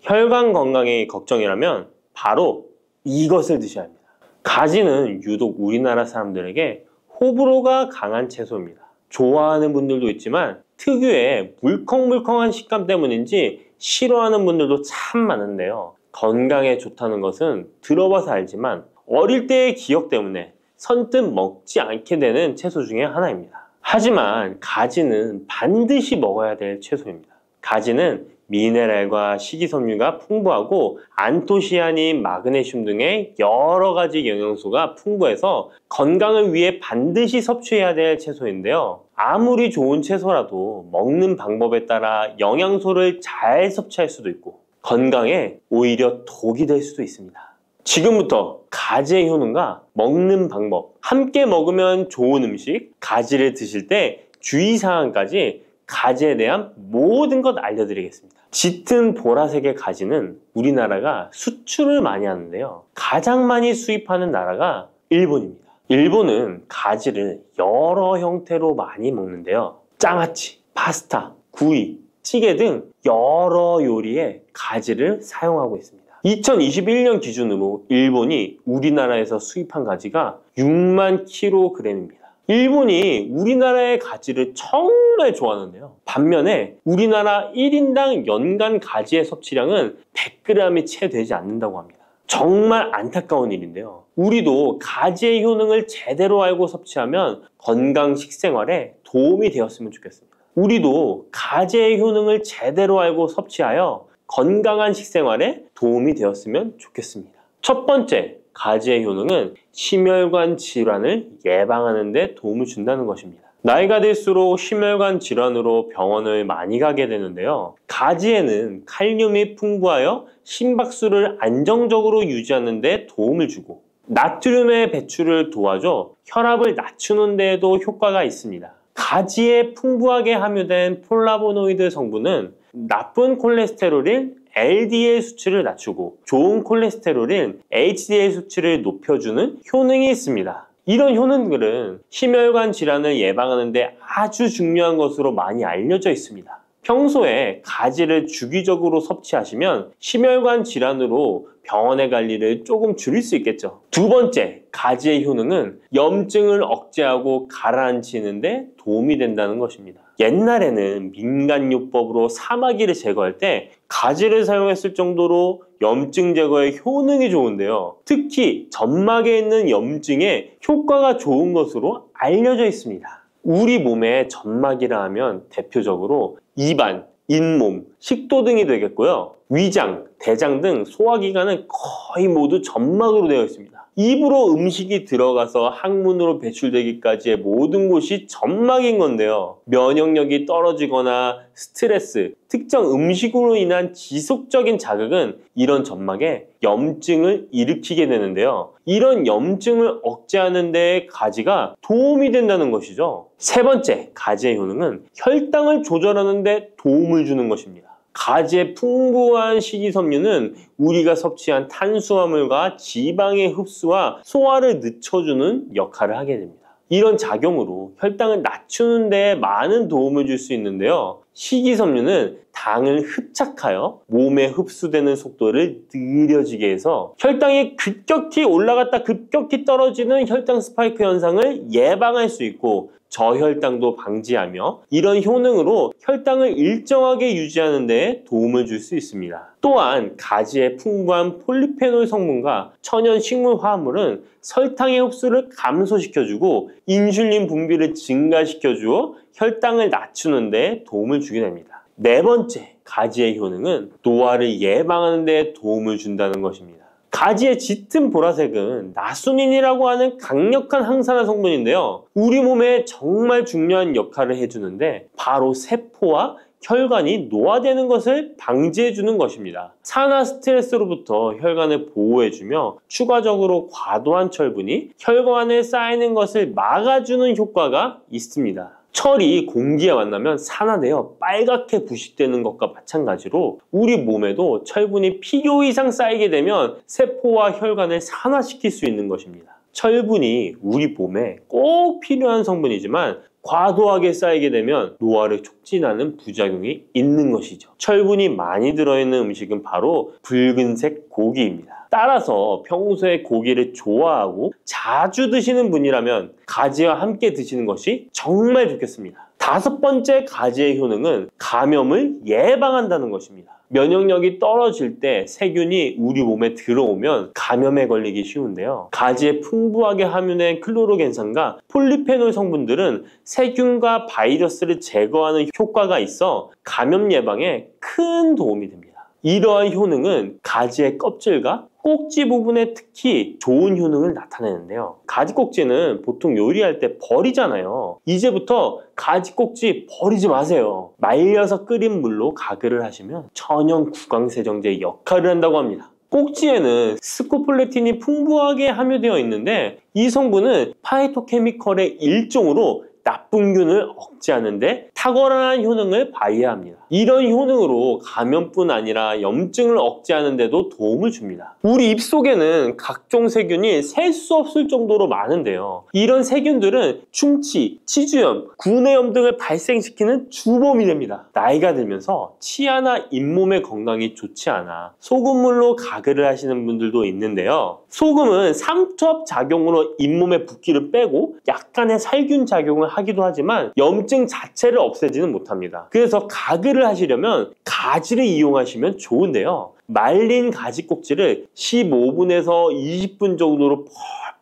혈관 건강이 걱정이라면 바로 이것을 드셔야 합니다. 가지는 유독 우리나라 사람들에게 호불호가 강한 채소입니다. 좋아하는 분들도 있지만 특유의 물컹물컹한 식감 때문인지 싫어하는 분들도 참 많은데요. 건강에 좋다는 것은 들어봐서 알지만 어릴 때의 기억 때문에 선뜻 먹지 않게 되는 채소 중에 하나입니다. 하지만 가지는 반드시 먹어야 될 채소입니다. 가지는 미네랄과 식이섬유가 풍부하고 안토시아닌, 마그네슘 등의 여러 가지 영양소가 풍부해서 건강을 위해 반드시 섭취해야 될 채소인데요. 아무리 좋은 채소라도 먹는 방법에 따라 영양소를 잘 섭취할 수도 있고 건강에 오히려 독이 될 수도 있습니다. 지금부터 가지의 효능과 먹는 방법, 함께 먹으면 좋은 음식, 가지를 드실 때 주의사항까지 가지에 대한 모든 것 알려드리겠습니다. 짙은 보라색의 가지는 우리나라가 수출을 많이 하는데요. 가장 많이 수입하는 나라가 일본입니다. 일본은 가지를 여러 형태로 많이 먹는데요. 장아찌, 파스타, 구이, 찌개 등 여러 요리에 가지를 사용하고 있습니다. 2021년 기준으로 일본이 우리나라에서 수입한 가지가 6만 kg입니다. 일본이 우리나라의 가지를 정말 좋아하는데요. 반면에 우리나라 1인당 연간 가지의 섭취량은 100g이 채 되지 않는다고 합니다. 정말 안타까운 일인데요. 우리도 가지의 효능을 제대로 알고 섭취하면 건강 식생활에 도움이 되었으면 좋겠습니다. 우리도 가지의 효능을 제대로 알고 섭취하여 건강한 식생활에 도움이 되었으면 좋겠습니다. 첫 번째, 가지의 효능은 심혈관 질환을 예방하는 데 도움을 준다는 것입니다. 나이가 들수록 심혈관 질환으로 병원을 많이 가게 되는데요. 가지에는 칼륨이 풍부하여 심박수를 안정적으로 유지하는 데 도움을 주고 나트륨의 배출을 도와줘 혈압을 낮추는 데에도 효과가 있습니다. 가지에 풍부하게 함유된 폴라보노이드 성분은 나쁜 콜레스테롤인 LDL 수치를 낮추고 좋은 콜레스테롤인 HDL 수치를 높여주는 효능이 있습니다. 이런 효능들은 심혈관 질환을 예방하는 데 아주 중요한 것으로 많이 알려져 있습니다. 평소에 가지를 주기적으로 섭취하시면 심혈관 질환으로 병원에 갈 일을 조금 줄일 수 있겠죠. 두 번째, 가지의 효능은 염증을 억제하고 가라앉히는 데 도움이 된다는 것입니다. 옛날에는 민간요법으로 사마귀를 제거할 때 가지를 사용했을 정도로 염증 제거에 효능이 좋은데요. 특히 점막에 있는 염증에 효과가 좋은 것으로 알려져 있습니다. 우리 몸에 점막이라 하면 대표적으로 입안, 잇몸, 식도 등이 되겠고요. 위장, 대장 등 소화기관은 거의 모두 점막으로 되어 있습니다. 입으로 음식이 들어가서 항문으로 배출되기까지의 모든 곳이 점막인 건데요. 면역력이 떨어지거나 스트레스, 특정 음식으로 인한 지속적인 자극은 이런 점막에 염증을 일으키게 되는데요. 이런 염증을 억제하는 데 가지가 도움이 된다는 것이죠. 세 번째, 가지의 효능은 혈당을 조절하는 데 도움을 주는 것입니다. 가지의 풍부한 식이섬유는 우리가 섭취한 탄수화물과 지방의 흡수와 소화를 늦춰주는 역할을 하게 됩니다. 이런 작용으로 혈당을 낮추는 데 많은 도움을 줄 수 있는데요. 식이섬유는 당을 흡착하여 몸에 흡수되는 속도를 느려지게 해서 혈당이 급격히 올라갔다 급격히 떨어지는 혈당 스파이크 현상을 예방할 수 있고 저혈당도 방지하며 이런 효능으로 혈당을 일정하게 유지하는 데 도움을 줄 수 있습니다. 또한 가지의 풍부한 폴리페놀 성분과 천연 식물 화합물은 설탕의 흡수를 감소시켜주고 인슐린 분비를 증가시켜주어 혈당을 낮추는 데 도움을 주게 됩니다. 네 번째, 가지의 효능은 노화를 예방하는 데 도움을 준다는 것입니다. 가지의 짙은 보라색은 나수닌이라고 하는 강력한 항산화 성분인데요. 우리 몸에 정말 중요한 역할을 해주는데 바로 세포와 혈관이 노화되는 것을 방지해주는 것입니다. 산화 스트레스로부터 혈관을 보호해주며 추가적으로 과도한 철분이 혈관에 쌓이는 것을 막아주는 효과가 있습니다. 철이 공기에 만나면 산화되어 빨갛게 부식되는 것과 마찬가지로 우리 몸에도 철분이 필요 이상 쌓이게 되면 세포와 혈관을 산화시킬 수 있는 것입니다. 철분이 우리 몸에 꼭 필요한 성분이지만 과도하게 쌓이게 되면 노화를 촉진하는 부작용이 있는 것이죠. 철분이 많이 들어있는 음식은 바로 붉은색 고기입니다. 따라서 평소에 고기를 좋아하고 자주 드시는 분이라면 가지와 함께 드시는 것이 정말 좋겠습니다. 5번째 가지의 효능은 감염을 예방한다는 것입니다. 면역력이 떨어질 때 세균이 우리 몸에 들어오면 감염에 걸리기 쉬운데요. 가지에 풍부하게 함유된 클로로겐산과 폴리페놀 성분들은 세균과 바이러스를 제거하는 효과가 있어 감염 예방에 큰 도움이 됩니다. 이러한 효능은 가지의 껍질과 꼭지 부분에 특히 좋은 효능을 나타내는데요. 가지 꼭지는 보통 요리할 때 버리잖아요. 이제부터 가지 꼭지 버리지 마세요. 말려서 끓인 물로 가글을 하시면 천연 구강세정제 역할을 한다고 합니다. 꼭지에는 스코폴레틴이 풍부하게 함유되어 있는데 이 성분은 파이토케미컬의 일종으로 나쁜균을 억제하는 데 탁월한 효능을 발휘합니다. 이런 효능으로 감염뿐 아니라 염증을 억제하는 데도 도움을 줍니다. 우리 입속에는 각종 세균이 셀 수 없을 정도로 많은데요. 이런 세균들은 충치, 치주염, 구내염 등을 발생시키는 주범이 됩니다. 나이가 들면서 치아나 잇몸의 건강이 좋지 않아 소금물로 가글을 하시는 분들도 있는데요. 소금은 삼투압 작용으로 잇몸의 붓기를 빼고 약간의 살균 작용을 하기도 하지만 염증 자체를 없애지는 못합니다. 그래서 가글을 하시려면 가지를 이용하시면 좋은데요. 말린 가지 꼭지를 15분에서 20분 정도로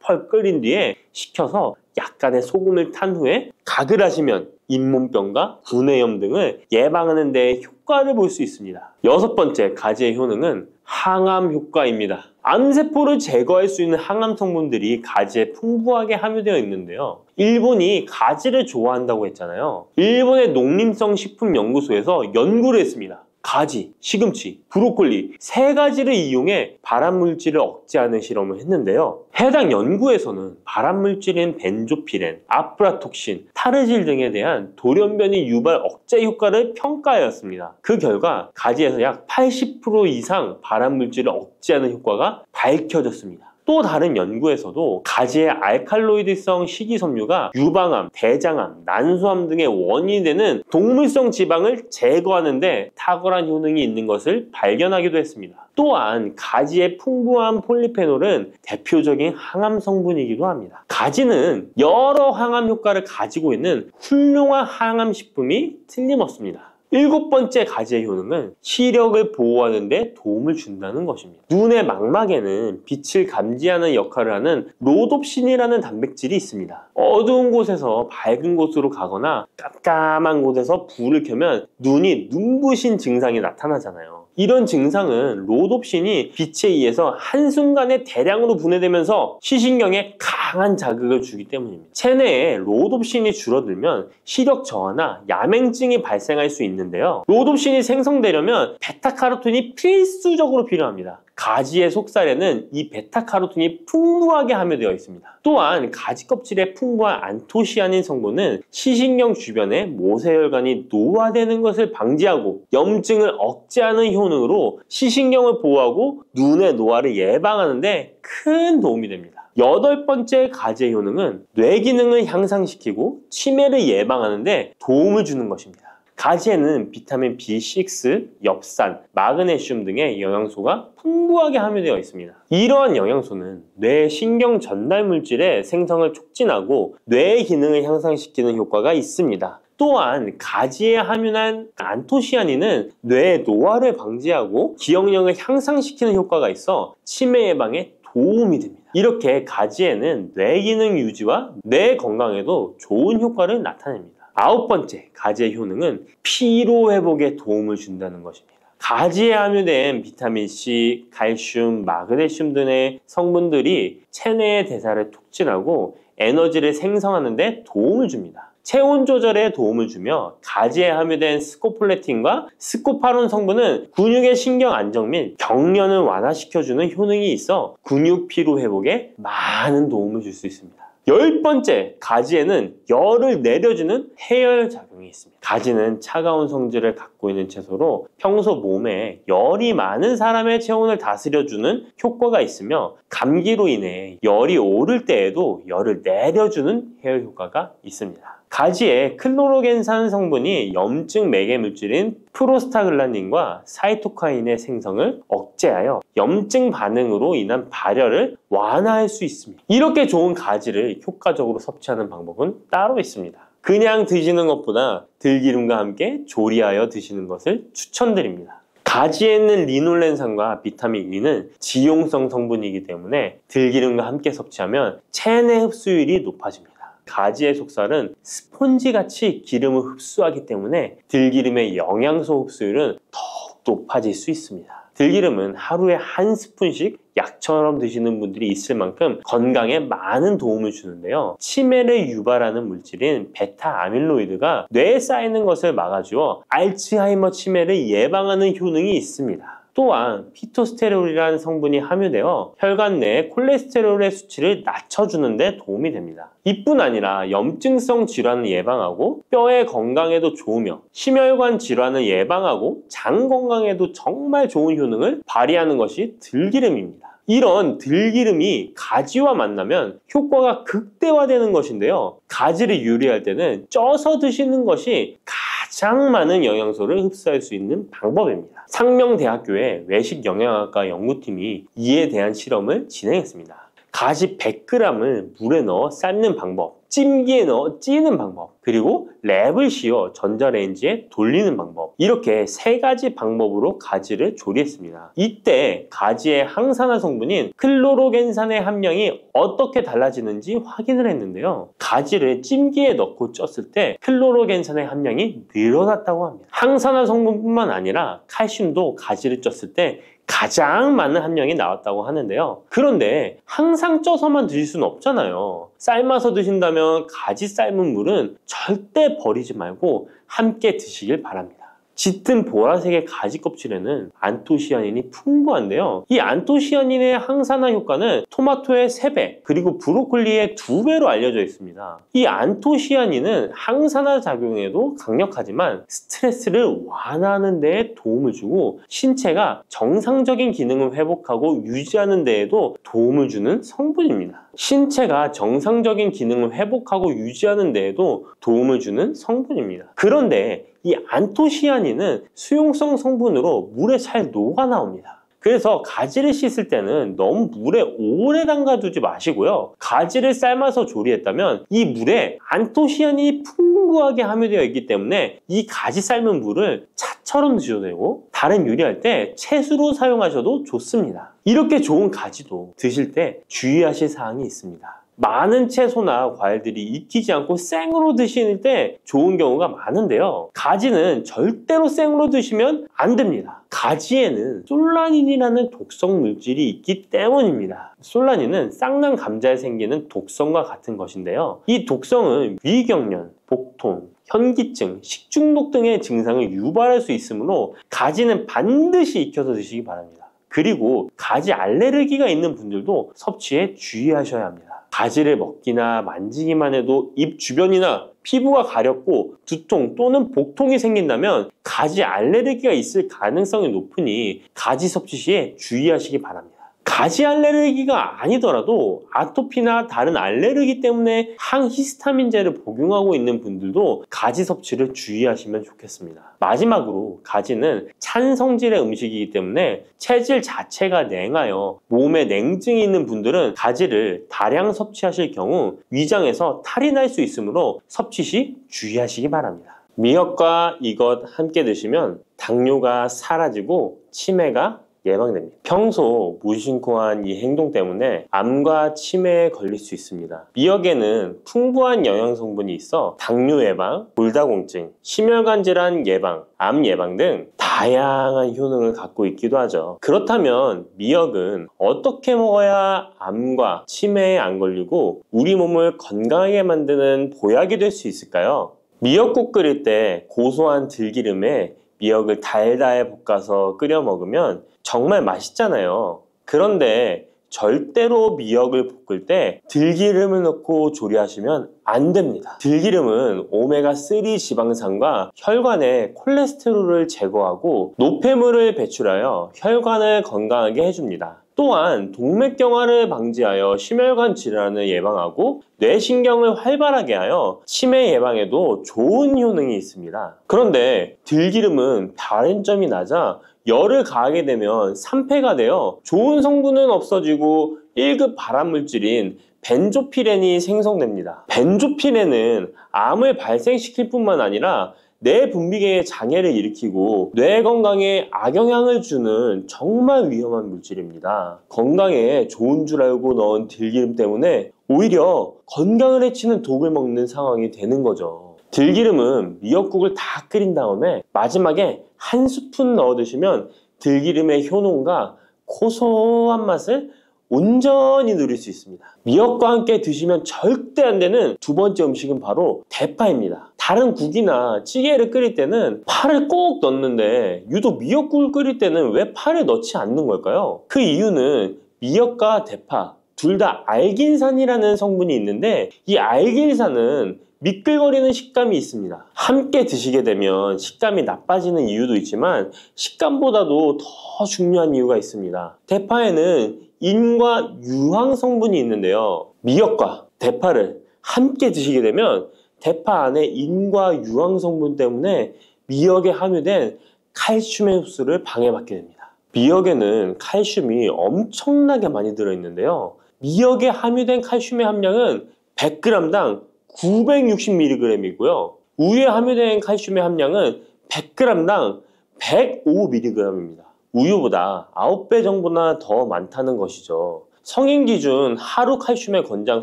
펄펄 끓인 뒤에 식혀서 약간의 소금을 탄 후에 가글 하시면 잇몸병과 구내염 등을 예방하는 데 효과를 볼 수 있습니다. 6번째 가지의 효능은 항암 효과입니다. 암세포를 제거할 수 있는 항암 성분들이 가지에 풍부하게 함유되어 있는데요. 일본이 가지를 좋아한다고 했잖아요. 일본의 농림성식품연구소에서 연구를 했습니다. 가지, 시금치, 브로콜리 3가지를 이용해 발암물질을 억제하는 실험을 했는데요. 해당 연구에서는 발암물질인 벤조피렌, 아프라톡신, 타르질 등에 대한 돌연변이 유발 억제 효과를 평가하였습니다. 그 결과 가지에서 약 80% 이상 발암물질을 억제하는 효과가 밝혀졌습니다. 또 다른 연구에서도 가지의 알칼로이드성 식이섬유가 유방암, 대장암, 난소암 등의 원인이 되는 동물성 지방을 제거하는 데 탁월한 효능이 있는 것을 발견하기도 했습니다. 또한 가지의 풍부한 폴리페놀은 대표적인 항암 성분이기도 합니다. 가지는 여러 항암 효과를 가지고 있는 훌륭한 항암 식품이 틀림없습니다. 7번째 가지의 효능은 시력을 보호하는 데 도움을 준다는 것입니다. 눈의 망막에는 빛을 감지하는 역할을 하는 로놉신이라는 단백질이 있습니다. 어두운 곳에서 밝은 곳으로 가거나 깜깜한 곳에서 불을 켜면 눈이 눈부신 증상이 나타나잖아요. 이런 증상은 로놉신이 빛에 의해서 한순간에 대량으로 분해되면서 시신경에 강한 자극을 주기 때문입니다. 체내에 로놉신이 줄어들면 시력 저하나 야맹증이 발생할 수 있는데요. 로놉신이 생성되려면 베타카로틴이 필수적으로 필요합니다. 가지의 속살에는 이 베타카로틴이 풍부하게 함유되어 있습니다. 또한 가지 껍질에 풍부한 안토시아닌 성분은 시신경 주변에 모세혈관이 노화되는 것을 방지하고 염증을 억제하는 효능으로 시신경을 보호하고 눈의 노화를 예방하는 데 큰 도움이 됩니다. 8번째 가지의 효능은 뇌 기능을 향상시키고 치매를 예방하는 데 도움을 주는 것입니다. 가지에는 비타민 B6, 엽산, 마그네슘 등의 영양소가 풍부하게 함유되어 있습니다. 이러한 영양소는 뇌 신경 전달 물질의 생성을 촉진하고 뇌의 기능을 향상시키는 효과가 있습니다. 또한 가지에 함유한 안토시아닌은 뇌의 노화를 방지하고 기억력을 향상시키는 효과가 있어 치매 예방에 도움이 됩니다. 이렇게 가지에는 뇌 기능 유지와 뇌 건강에도 좋은 효과를 나타냅니다. 9번째 가지의 효능은 피로 회복에 도움을 준다는 것입니다. 가지에 함유된 비타민C, 칼슘, 마그네슘 등의 성분들이 체내의 대사를 촉진하고 에너지를 생성하는 데 도움을 줍니다. 체온 조절에 도움을 주며 가지에 함유된 스코폴레틴과 스코파론 성분은 근육의 신경 안정 및 경련을 완화시켜주는 효능이 있어 근육 피로 회복에 많은 도움을 줄 수 있습니다. 10번째, 가지에는 열을 내려주는 해열 작용이 있습니다. 가지는 차가운 성질을 갖고 있는 채소로 평소 몸에 열이 많은 사람의 체온을 다스려주는 효과가 있으며 감기로 인해 열이 오를 때에도 열을 내려주는 해열 효과가 있습니다. 가지의 클로로겐산 성분이 염증 매개 물질인 프로스타글란딘과 사이토카인의 생성을 억제하여 염증 반응으로 인한 발열을 완화할 수 있습니다. 이렇게 좋은 가지를 효과적으로 섭취하는 방법은 따로 있습니다. 그냥 드시는 것보다 들기름과 함께 조리하여 드시는 것을 추천드립니다. 가지에 있는 리놀렌산과 비타민 E는 지용성 성분이기 때문에 들기름과 함께 섭취하면 체내 흡수율이 높아집니다. 가지의 속살은 스폰지같이 기름을 흡수하기 때문에 들기름의 영양소 흡수율은 더욱 높아질 수 있습니다. 들기름은 하루에 한 스푼씩 약처럼 드시는 분들이 있을 만큼 건강에 많은 도움을 주는데요. 치매를 유발하는 물질인 베타 아밀로이드가 뇌에 쌓이는 것을 막아주어 알츠하이머 치매를 예방하는 효능이 있습니다. 또한 피토스테롤이라는 성분이 함유되어 혈관 내 콜레스테롤의 수치를 낮춰주는 데 도움이 됩니다. 이뿐 아니라 염증성 질환을 예방하고 뼈의 건강에도 좋으며 심혈관 질환을 예방하고 장 건강에도 정말 좋은 효능을 발휘하는 것이 들기름입니다. 이런 들기름이 가지와 만나면 효과가 극대화되는 것인데요. 가지를 요리할 때는 쪄서 드시는 것이 가장 많은 영양소를 흡수할 수 있는 방법입니다. 상명대학교의 외식영양학과 연구팀이 이에 대한 실험을 진행했습니다. 가지 100g을 물에 넣어 삶는 방법, 찜기에 넣어 찌는 방법, 그리고 랩을 씌워 전자레인지에 돌리는 방법, 이렇게 3가지 방법으로 가지를 조리했습니다. 이때 가지의 항산화 성분인 클로로겐산의 함량이 어떻게 달라지는지 확인을 했는데요. 가지를 찜기에 넣고 쪘을 때 클로로겐산의 함량이 늘어났다고 합니다. 항산화 성분뿐만 아니라 칼슘도 가지를 쪘을 때 가장 많은 함량이 나왔다고 하는데요. 그런데 항상 쪄서만 드실 수는 없잖아요. 삶아서 드신다면 가지 삶은 물은 절대 버리지 말고 함께 드시길 바랍니다. 짙은 보라색의 가지 껍질에는 안토시아닌이 풍부한데요. 이 안토시아닌의 항산화 효과는 토마토의 3배, 그리고 브로콜리의 2배로 알려져 있습니다. 이 안토시아닌은 항산화 작용에도 강력하지만 스트레스를 완화하는 데에 도움을 주고 신체가 정상적인 기능을 회복하고 유지하는 데에도 도움을 주는 성분입니다. 신체가 정상적인 기능을 회복하고 유지하는 데에도 도움을 주는 성분입니다. 그런데 이 안토시아닌은 수용성 성분으로 물에 잘 녹아 나옵니다. 그래서 가지를 씻을 때는 너무 물에 오래 담가두지 마시고요. 가지를 삶아서 조리했다면 이 물에 안토시아닌이 풍부하게 함유되어 있기 때문에 이 가지 삶은 물을 차처럼 드셔도 되고 다른 요리할 때 채수로 사용하셔도 좋습니다. 이렇게 좋은 가지도 드실 때 주의하실 사항이 있습니다. 많은 채소나 과일들이 익히지 않고 생으로 드실 때 좋은 경우가 많은데요. 가지는 절대로 생으로 드시면 안 됩니다. 가지에는 솔라닌이라는 독성 물질이 있기 때문입니다. 솔라닌은 쌍난 감자에 생기는 독성과 같은 것인데요. 이 독성은 위경련, 복통, 현기증, 식중독 등의 증상을 유발할 수 있으므로 가지는 반드시 익혀서 드시기 바랍니다. 그리고 가지 알레르기가 있는 분들도 섭취에 주의하셔야 합니다. 가지를 먹기나 만지기만 해도 입 주변이나 피부가 가렵고 두통 또는 복통이 생긴다면 가지 알레르기가 있을 가능성이 높으니 가지 섭취 시에 주의하시기 바랍니다. 가지 알레르기가 아니더라도 아토피나 다른 알레르기 때문에 항히스타민제를 복용하고 있는 분들도 가지 섭취를 주의하시면 좋겠습니다. 마지막으로 가지는 찬 성질의 음식이기 때문에 체질 자체가 냉하여 몸에 냉증이 있는 분들은 가지를 다량 섭취하실 경우 위장에서 탈이 날 수 있으므로 섭취 시 주의하시기 바랍니다. 미역과 이것 함께 드시면 당뇨가 사라지고 치매가 예방됩니다. 평소 무심코한 이 행동 때문에 암과 치매에 걸릴 수 있습니다. 미역에는 풍부한 영양 성분이 있어 당뇨 예방, 골다공증, 심혈관 질환 예방, 암 예방 등 다양한 효능을 갖고 있기도 하죠. 그렇다면 미역은 어떻게 먹어야 암과 치매에 안 걸리고 우리 몸을 건강하게 만드는 보약이 될 수 있을까요? 미역국 끓일 때 고소한 들기름에 미역을 달달 볶아서 끓여 먹으면 정말 맛있잖아요. 그런데 절대로 미역을 볶을 때 들기름을 넣고 조리하시면 안 됩니다. 들기름은 오메가3 지방산과 혈관의 콜레스테롤을 제거하고 노폐물을 배출하여 혈관을 건강하게 해줍니다. 또한 동맥경화를 방지하여 심혈관 질환을 예방하고 뇌신경을 활발하게 하여 치매 예방에도 좋은 효능이 있습니다. 그런데 들기름은 다른 점이 낮아 열을 가하게 되면 산패가 되어 좋은 성분은 없어지고 1급 발암물질인 벤조피렌이 생성됩니다. 벤조피렌은 암을 발생시킬 뿐만 아니라 뇌 분비계의 장애를 일으키고 뇌 건강에 악영향을 주는 정말 위험한 물질입니다. 건강에 좋은 줄 알고 넣은 들기름 때문에 오히려 건강을 해치는 독을 먹는 상황이 되는 거죠. 들기름은 미역국을 다 끓인 다음에 마지막에 한 스푼 넣어 드시면 들기름의 효능과 고소한 맛을 온전히 누릴 수 있습니다. 미역과 함께 드시면 절대 안 되는 두 번째 음식은 바로 대파입니다. 다른 국이나 찌개를 끓일 때는 파를 꼭 넣는데 유독 미역국을 끓일 때는 왜 파를 넣지 않는 걸까요? 그 이유는 미역과 대파 둘 다 알긴산이라는 성분이 있는데 이 알긴산은 미끌거리는 식감이 있습니다. 함께 드시게 되면 식감이 나빠지는 이유도 있지만 식감보다도 더 중요한 이유가 있습니다. 대파에는 인과 유황 성분이 있는데요. 미역과 대파를 함께 드시게 되면 대파 안에 인과 유황 성분 때문에 미역에 함유된 칼슘의 흡수를 방해받게 됩니다. 미역에는 칼슘이 엄청나게 많이 들어있는데요. 미역에 함유된 칼슘의 함량은 100g당 960mg이고요. 우유에 함유된 칼슘의 함량은 100g당 105mg입니다. 우유보다 9배 정도나 더 많다는 것이죠. 성인 기준 하루 칼슘의 권장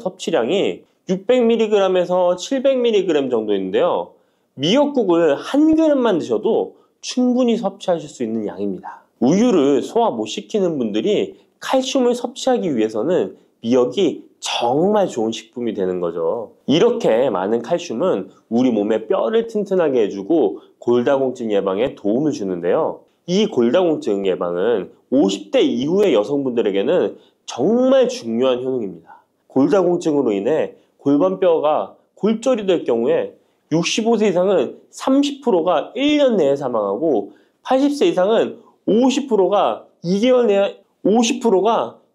섭취량이 600mg에서 700mg 정도인데요. 미역국을 한 그릇만 드셔도 충분히 섭취하실 수 있는 양입니다. 우유를 소화 못 시키는 분들이 칼슘을 섭취하기 위해서는 미역이 정말 좋은 식품이 되는 거죠. 이렇게 많은 칼슘은 우리 몸의 뼈를 튼튼하게 해주고 골다공증 예방에 도움을 주는데요. 이 골다공증 예방은 50대 이후의 여성분들에게는 정말 중요한 효능입니다. 골다공증으로 인해 골반뼈가 골절이 될 경우에 65세 이상은 30%가 1년 내에 사망하고 80세 이상은 50%가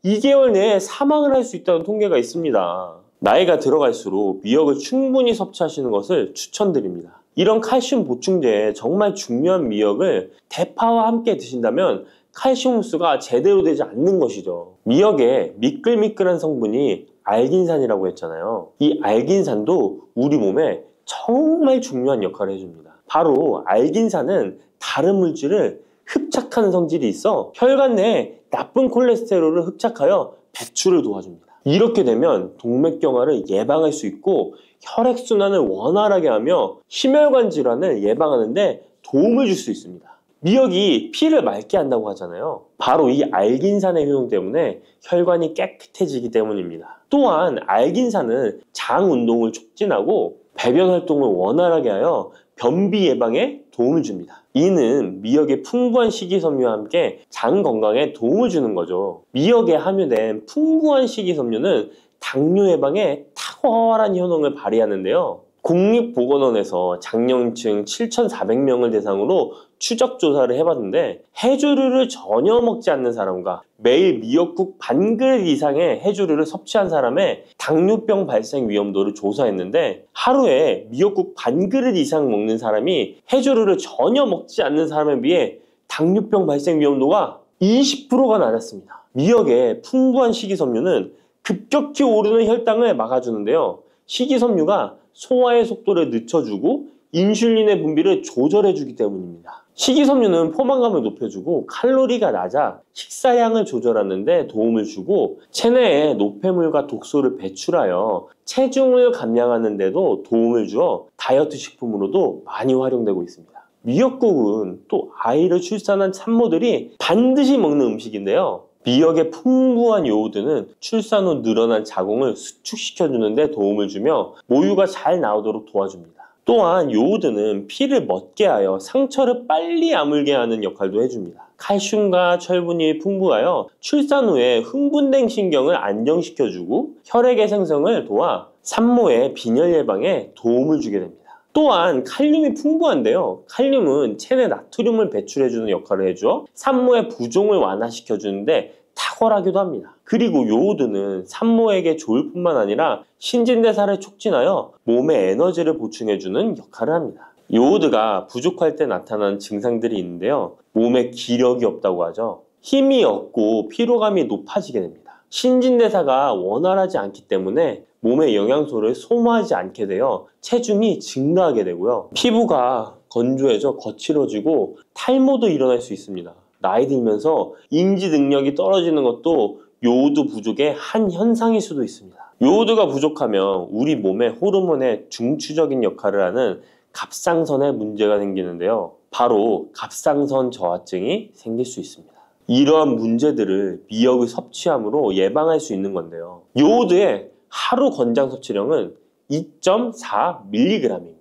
2개월 내에 사망을 할 수 있다는 통계가 있습니다. 나이가 들어갈수록 미역을 충분히 섭취하시는 것을 추천드립니다. 이런 칼슘 보충제에 정말 중요한 미역을 대파와 함께 드신다면 칼슘 흡수가 제대로 되지 않는 것이죠. 미역에 미끌미끌한 성분이 알긴산이라고 했잖아요. 이 알긴산도 우리 몸에 정말 중요한 역할을 해줍니다. 바로 알긴산은 다른 물질을 흡착하는 성질이 있어 혈관 내에 나쁜 콜레스테롤을 흡착하여 배출을 도와줍니다. 이렇게 되면 동맥경화를 예방할 수 있고 혈액순환을 원활하게 하며 심혈관 질환을 예방하는 데 도움을 줄 수 있습니다. 미역이 피를 맑게 한다고 하잖아요. 바로 이 알긴산의 효능 때문에 혈관이 깨끗해지기 때문입니다. 또한 알긴산은 장 운동을 촉진하고 배변 활동을 원활하게 하여 변비 예방에 도움을 줍니다. 이는 미역의 풍부한 식이섬유와 함께 장 건강에 도움을 주는 거죠. 미역에 함유된 풍부한 식이섬유는 당뇨 예방에 탁월한 효능을 발휘하는데요. 국립보건원에서 장년층 7,400명을 대상으로 추적 조사를 해봤는데 해조류를 전혀 먹지 않는 사람과 매일 미역국 반 그릇 이상의 해조류를 섭취한 사람의 당뇨병 발생 위험도를 조사했는데 하루에 미역국 반 그릇 이상 먹는 사람이 해조류를 전혀 먹지 않는 사람에 비해 당뇨병 발생 위험도가 20%가 낮았습니다. 미역의 풍부한 식이섬유는 급격히 오르는 혈당을 막아주는데요. 식이섬유가 소화의 속도를 늦춰주고 인슐린의 분비를 조절해주기 때문입니다. 식이섬유는 포만감을 높여주고 칼로리가 낮아 식사량을 조절하는 데 도움을 주고 체내에 노폐물과 독소를 배출하여 체중을 감량하는 데도 도움을 주어 다이어트 식품으로도 많이 활용되고 있습니다. 미역국은 또 아이를 출산한 산모들이 반드시 먹는 음식인데요. 미역의 풍부한 요오드는 출산 후 늘어난 자궁을 수축시켜주는 데 도움을 주며 모유가 잘 나오도록 도와줍니다. 또한 요오드는 피를 멎게 하여 상처를 빨리 아물게 하는 역할도 해줍니다. 칼슘과 철분이 풍부하여 출산 후에 흥분된 신경을 안정시켜주고 혈액의 생성을 도와 산모의 빈혈 예방에 도움을 주게 됩니다. 또한 칼륨이 풍부한데요. 칼륨은 체내 나트륨을 배출해주는 역할을 해줘 산모의 부종을 완화시켜주는데 탁월하기도 합니다. 그리고 요오드는 산모에게 좋을 뿐만 아니라 신진대사를 촉진하여 몸에 에너지를 보충해주는 역할을 합니다. 요오드가 부족할 때 나타나는 증상들이 있는데요. 몸에 기력이 없다고 하죠. 힘이 없고 피로감이 높아지게 됩니다. 신진대사가 원활하지 않기 때문에 몸의 영양소를 소모하지 않게 되어 체중이 증가하게 되고요. 피부가 건조해져 거칠어지고 탈모도 일어날 수 있습니다. 나이 들면서 인지 능력이 떨어지는 것도 요오드 부족의 한 현상일 수도 있습니다. 요오드가 부족하면 우리 몸의 호르몬의 중추적인 역할을 하는 갑상선에 문제가 생기는데요. 바로 갑상선 저하증이 생길 수 있습니다. 이러한 문제들을 미역을 섭취함으로 예방할 수 있는 건데요. 요오드의 하루 권장 섭취량은 2.4mg입니다.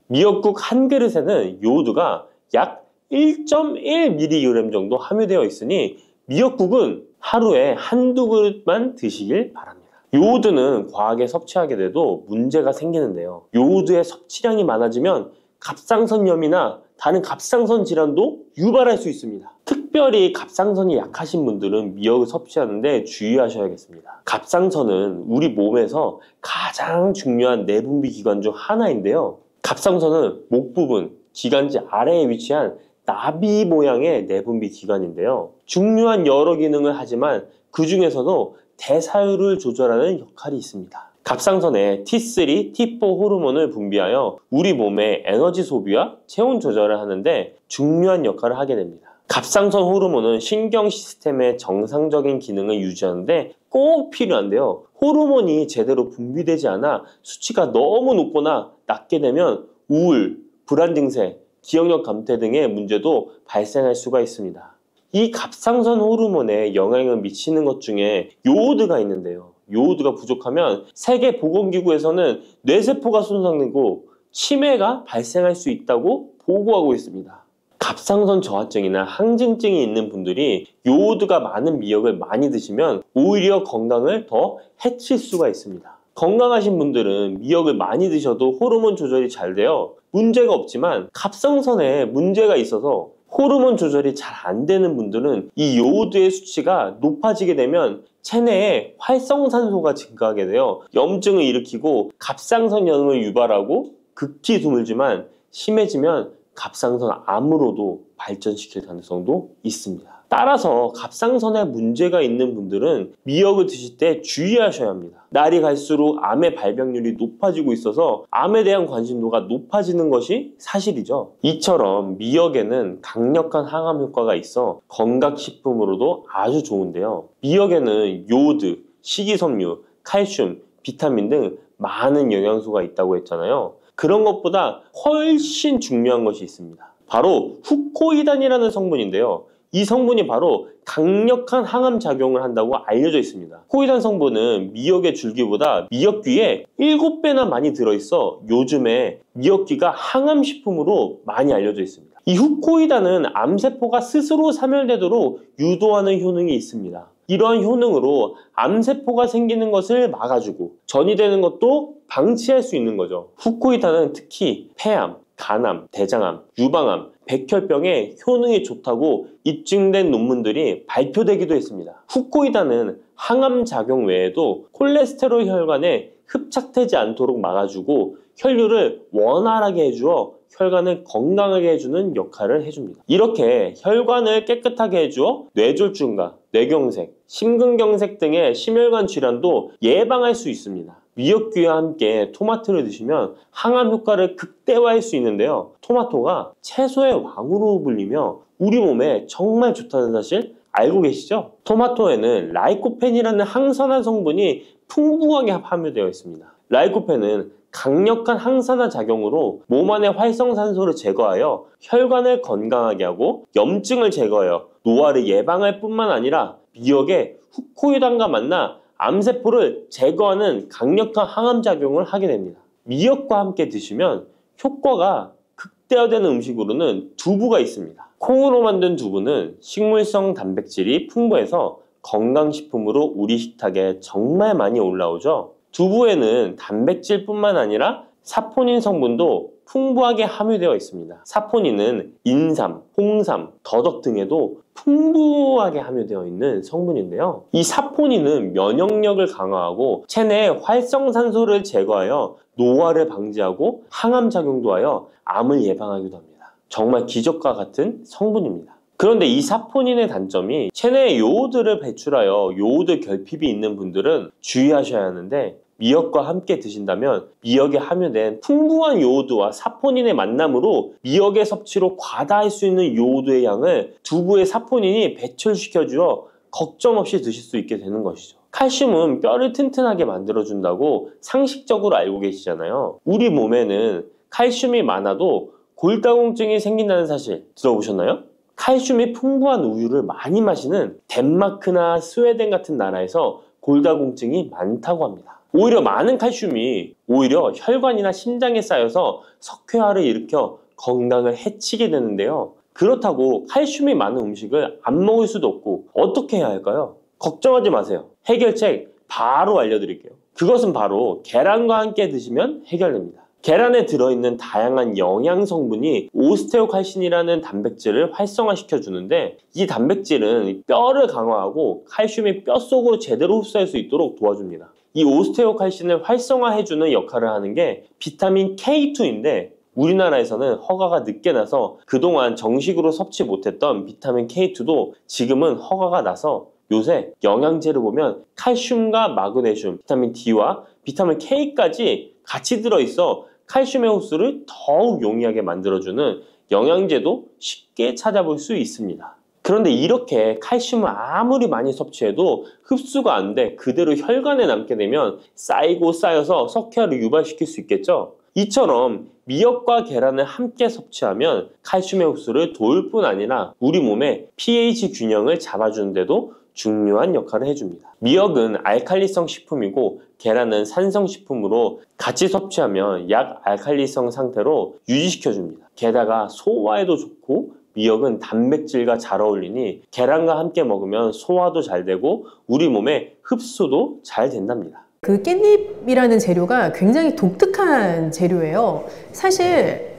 미역국 한 그릇에는 요오드가 약 1.1mg 정도 함유되어 있으니 미역국은 하루에 한두 그릇만 드시길 바랍니다. 요오드는 과하게 섭취하게 돼도 문제가 생기는데요. 요오드의 섭취량이 많아지면 갑상선염이나 다른 갑상선 질환도 유발할 수 있습니다. 특별히 갑상선이 약하신 분들은 미역을 섭취하는데 주의하셔야겠습니다. 갑상선은 우리 몸에서 가장 중요한 내분비 기관 중 하나인데요. 갑상선은 목 부분, 기관지 아래에 위치한 나비 모양의 내분비 기관인데요. 중요한 여러 기능을 하지만 그 중에서도 대사율을 조절하는 역할이 있습니다. 갑상선에 T3, T4 호르몬을 분비하여 우리 몸의 에너지 소비와 체온 조절을 하는데 중요한 역할을 하게 됩니다. 갑상선 호르몬은 신경 시스템의 정상적인 기능을 유지하는데 꼭 필요한데요. 호르몬이 제대로 분비되지 않아 수치가 너무 높거나 낮게 되면 우울, 불안 증세, 기억력 감퇴 등의 문제도 발생할 수가 있습니다. 이 갑상선 호르몬에 영향을 미치는 것 중에 요오드가 있는데요. 요오드가 부족하면 세계보건기구에서는 뇌세포가 손상되고 치매가 발생할 수 있다고 보고하고 있습니다. 갑상선 저하증이나 항진증이 있는 분들이 요오드가 많은 미역을 많이 드시면 오히려 건강을 더 해칠 수가 있습니다. 건강하신 분들은 미역을 많이 드셔도 호르몬 조절이 잘 되어 문제가 없지만 갑상선에 문제가 있어서 호르몬 조절이 잘 안 되는 분들은 이 요오드의 수치가 높아지게 되면 체내에 활성산소가 증가하게 되어 염증을 일으키고 갑상선염을 유발하고 극히 드물지만 심해지면 갑상선 암으로도 발전시킬 가능성도 있습니다. 따라서 갑상선에 문제가 있는 분들은 미역을 드실 때 주의하셔야 합니다. 날이 갈수록 암의 발병률이 높아지고 있어서 암에 대한 관심도가 높아지는 것이 사실이죠. 이처럼 미역에는 강력한 항암 효과가 있어 건강식품으로도 아주 좋은데요. 미역에는 요오드, 식이섬유, 칼슘, 비타민 등 많은 영양소가 있다고 했잖아요. 그런 것보다 훨씬 중요한 것이 있습니다. 바로 후코이단이라는 성분인데요. 이 성분이 바로 강력한 항암 작용을 한다고 알려져 있습니다. 후코이단 성분은 미역의 줄기보다 미역귀에 7배나 많이 들어있어 요즘에 미역귀가 항암식품으로 많이 알려져 있습니다. 이 후코이단은 암세포가 스스로 사멸되도록 유도하는 효능이 있습니다. 이러한 효능으로 암세포가 생기는 것을 막아주고 전이 되는 것도 방치할 수 있는 거죠. 후코이단은 특히 폐암, 간암, 대장암, 유방암, 백혈병에 효능이 좋다고 입증된 논문들이 발표되기도 했습니다. 후코이단은 항암 작용 외에도 콜레스테롤 혈관에 흡착되지 않도록 막아주고 혈류를 원활하게 해주어 혈관을 건강하게 해주는 역할을 해줍니다. 이렇게 혈관을 깨끗하게 해주어 뇌졸중과 뇌경색, 심근경색 등의 심혈관 질환도 예방할 수 있습니다. 미역귀와 함께 토마토를 드시면 항암 효과를 극대화할 수 있는데요. 토마토가 채소의 왕으로 불리며 우리 몸에 정말 좋다는 사실 알고 계시죠? 토마토에는 라이코펜이라는 항산화 성분이 풍부하게 함유되어 있습니다. 라이코펜은 강력한 항산화 작용으로 몸 안의 활성산소를 제거하여 혈관을 건강하게 하고 염증을 제거하여 노화를 예방할 뿐만 아니라 미역의 후코이단과 만나 암세포를 제거하는 강력한 항암작용을 하게 됩니다. 미역과 함께 드시면 효과가 극대화되는 음식으로는 두부가 있습니다. 콩으로 만든 두부는 식물성 단백질이 풍부해서 건강식품으로 우리 식탁에 정말 많이 올라오죠. 두부에는 단백질뿐만 아니라 사포닌 성분도 풍부하게 함유되어 있습니다. 사포닌은 인삼, 홍삼, 더덕 등에도 풍부하게 함유되어 있는 성분인데요. 이 사포닌은 면역력을 강화하고 체내의 활성산소를 제거하여 노화를 방지하고 항암 작용도 하여 암을 예방하기도 합니다. 정말 기적과 같은 성분입니다. 그런데 이 사포닌의 단점이 체내에 요오드를 배출하여 요오드 결핍이 있는 분들은 주의하셔야 하는데, 미역과 함께 드신다면 미역에 함유된 풍부한 요오드와 사포닌의 만남으로 미역의 섭취로 과다할 수 있는 요오드의 양을 두부의 사포닌이 배출시켜주어 걱정 없이 드실 수 있게 되는 것이죠. 칼슘은 뼈를 튼튼하게 만들어준다고 상식적으로 알고 계시잖아요. 우리 몸에는 칼슘이 많아도 골다공증이 생긴다는 사실 들어보셨나요? 칼슘이 풍부한 우유를 많이 마시는 덴마크나 스웨덴 같은 나라에서 골다공증이 많다고 합니다. 오히려 많은 칼슘이 오히려 혈관이나 심장에 쌓여서 석회화를 일으켜 건강을 해치게 되는데요. 그렇다고 칼슘이 많은 음식을 안 먹을 수도 없고 어떻게 해야 할까요? 걱정하지 마세요. 해결책 바로 알려드릴게요. 그것은 바로 계란과 함께 드시면 해결됩니다. 계란에 들어있는 다양한 영양 성분이 오스테오칼신이라는 단백질을 활성화시켜 주는데, 이 단백질은 뼈를 강화하고 칼슘이 뼛속으로 제대로 흡수할 수 있도록 도와줍니다. 이 오스테오칼신을 활성화해주는 역할을 하는 게 비타민 K2인데, 우리나라에서는 허가가 늦게 나서 그동안 정식으로 섭취 못했던 비타민 K2도 지금은 허가가 나서 요새 영양제를 보면 칼슘과 마그네슘, 비타민 D와 비타민 K까지 같이 들어있어 칼슘의 흡수를 더욱 용이하게 만들어주는 영양제도 쉽게 찾아볼 수 있습니다. 그런데 이렇게 칼슘을 아무리 많이 섭취해도 흡수가 안 돼 그대로 혈관에 남게 되면 쌓이고 쌓여서 석회화를 유발시킬 수 있겠죠? 이처럼 미역과 계란을 함께 섭취하면 칼슘의 흡수를 도울 뿐 아니라 우리 몸의 pH 균형을 잡아주는 데도 중요한 역할을 해줍니다. 미역은 알칼리성 식품이고 계란은 산성 식품으로 같이 섭취하면 약 알칼리성 상태로 유지시켜줍니다. 게다가 소화에도 좋고 미역은 단백질과 잘 어울리니 계란과 함께 먹으면 소화도 잘 되고 우리 몸의 흡수도 잘 된답니다. 그 깻잎이라는 재료가 굉장히 독특한 재료예요. 사실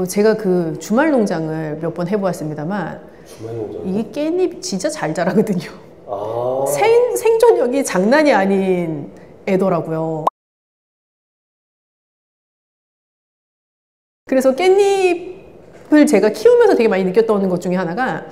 제가 그 주말 농장을 몇 번 해보았습니다만 이게 깻잎 진짜 잘 자라거든요. 생존력이 장난이 아닌 애더라고요. 그래서 깻잎을 제가 키우면서 되게 많이 느꼈던 것 중에 하나가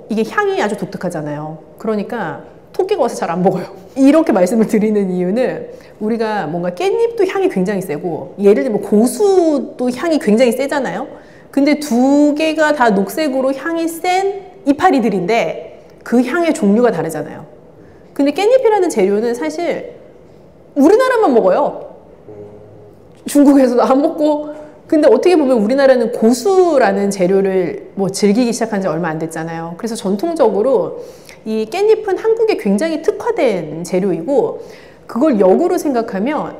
이게 향이 아주 독특하잖아요. 그러니까 토끼가 와서 잘 안 먹어요. 이렇게 말씀을 드리는 이유는 우리가 뭔가 깻잎도 향이 굉장히 세고 예를 들면 고수도 향이 굉장히 세잖아요. 근데 두 개가 다 녹색으로 향이 센 이파리들인데 그 향의 종류가 다르잖아요. 근데 깻잎이라는 재료는 사실 우리나라만 먹어요. 중국에서도 안 먹고. 근데 어떻게 보면 우리나라는 고수라는 재료를 즐기기 시작한 지 얼마 안 됐잖아요. 그래서 전통적으로 이 깻잎은 한국에 굉장히 특화된 재료이고 그걸 역으로 생각하면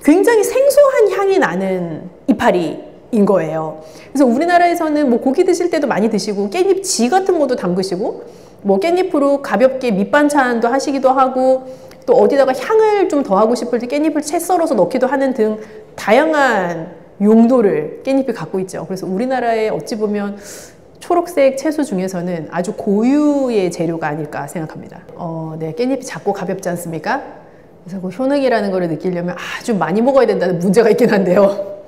굉장히 생소한 향이 나는 이파리인 거예요. 그래서 우리나라에서는 고기 드실 때도 많이 드시고 깻잎지 같은 것도 담그시고 깻잎으로 가볍게 밑반찬도 하시기도 하고 또 어디다가 향을 좀 더하고 싶을 때 깻잎을 채 썰어서 넣기도 하는 등 다양한 용도를 깻잎이 갖고 있죠. 그래서 우리나라의 어찌 보면 초록색 채소 중에서는 아주 고유의 재료가 아닐까 생각합니다. 네, 깻잎이 작고 가볍지 않습니까? 그래서 그 효능이라는 걸 느끼려면 아주 많이 먹어야 된다는 문제가 있긴 한데요.